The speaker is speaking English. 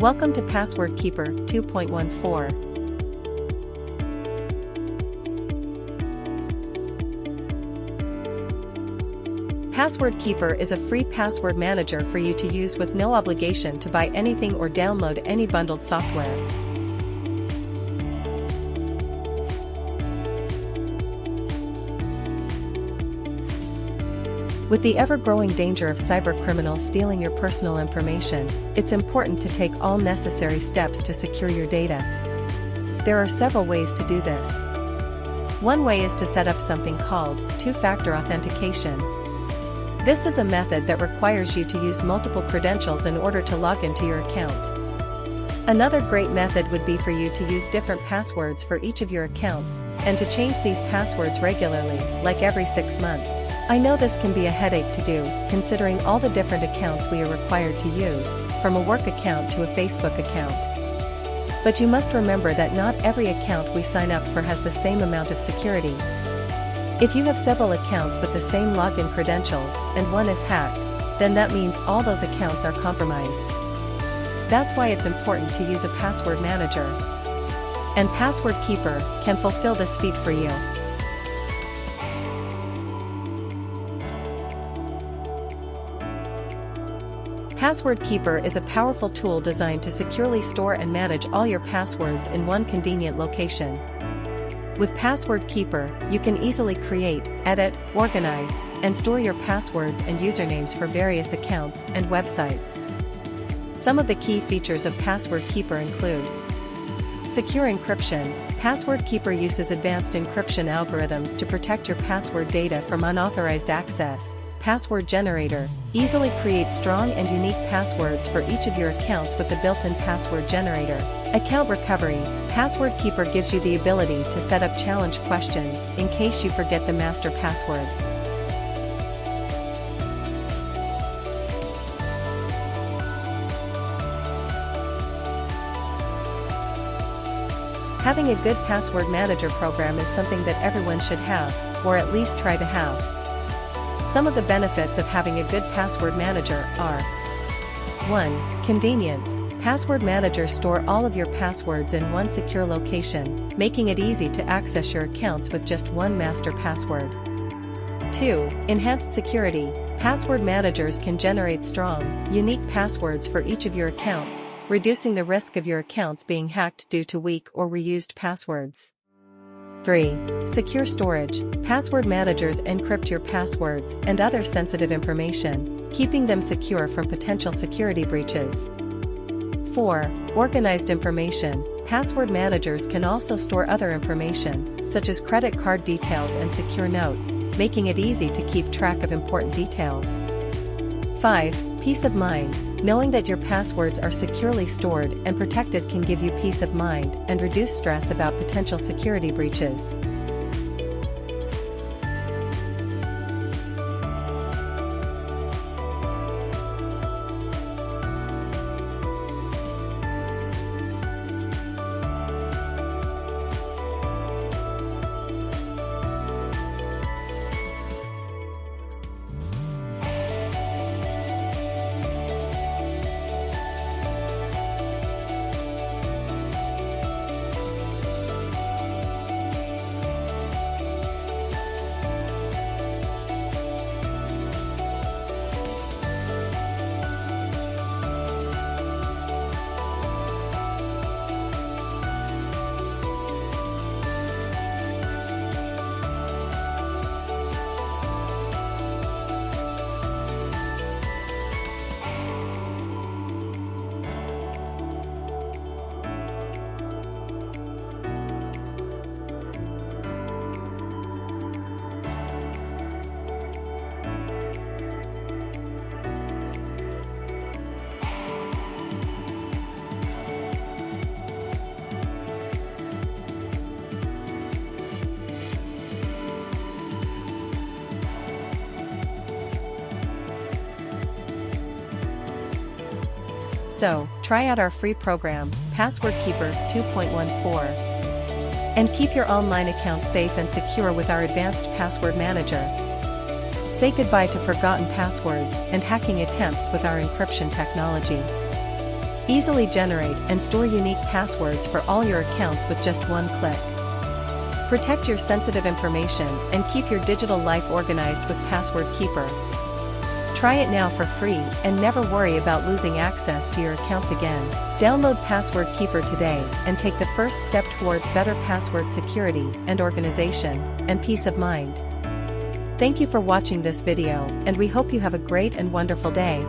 Welcome to Pazzword Keeper 2.14. Pazzword Keeper is a free password manager for you to use with no obligation to buy anything or download any bundled software. With the ever-growing danger of cybercriminals stealing your personal information, it's important to take all necessary steps to secure your data. There are several ways to do this. One way is to set up something called two-factor authentication. This is a method that requires you to use multiple credentials in order to log into your account. Another great method would be for you to use different passwords for each of your accounts, and to change these passwords regularly, like every 6 months. I know this can be a headache to do, considering all the different accounts we are required to use, from a work account to a Facebook account. But you must remember that not every account we sign up for has the same amount of security. If you have several accounts with the same login credentials, and one is hacked, then that means all those accounts are compromised. That's why it's important to use a password manager. And Pazzword Keeper can fulfill this feat for you. Pazzword Keeper is a powerful tool designed to securely store and manage all your passwords in one convenient location. With Pazzword Keeper, you can easily create, edit, organize, and store your passwords and usernames for various accounts and websites. Some of the key features of Pazzword Keeper include secure encryption. Pazzword Keeper uses advanced encryption algorithms to protect your password data from unauthorized access. Password generator easily create strong and unique passwords for each of your accounts with the built-in password generator. Account recovery. Pazzword Keeper gives you the ability to set up challenge questions in case you forget the master password. Having a good password manager program is something that everyone should have, or at least try to have. Some of the benefits of having a good password manager are: 1. Convenience. Password managers store all of your passwords in one secure location, making it easy to access your accounts with just one master password. 2. Enhanced security. Password managers can generate strong, unique passwords for each of your accounts, reducing the risk of your accounts being hacked due to weak or reused passwords. 3. Secure storage. Password managers encrypt your passwords and other sensitive information, keeping them secure from potential security breaches. 4. Organized information. Password managers can also store other information, such as credit card details and secure notes, making it easy to keep track of important details. 5. Peace of mind. Knowing that your passwords are securely stored and protected can give you peace of mind and reduce stress about potential security breaches. So, try out our free program, Pazzword Keeper 2.14. And keep your online account safe and secure with our advanced password manager. Say goodbye to forgotten passwords and hacking attempts with our encryption technology. Easily generate and store unique passwords for all your accounts with just one click. Protect your sensitive information and keep your digital life organized with Pazzword Keeper. Try it now for free and never worry about losing access to your accounts again. Download Pazzword Keeper today and take the first step towards better password security and organization and peace of mind. Thank you for watching this video, and we hope you have a great and wonderful day.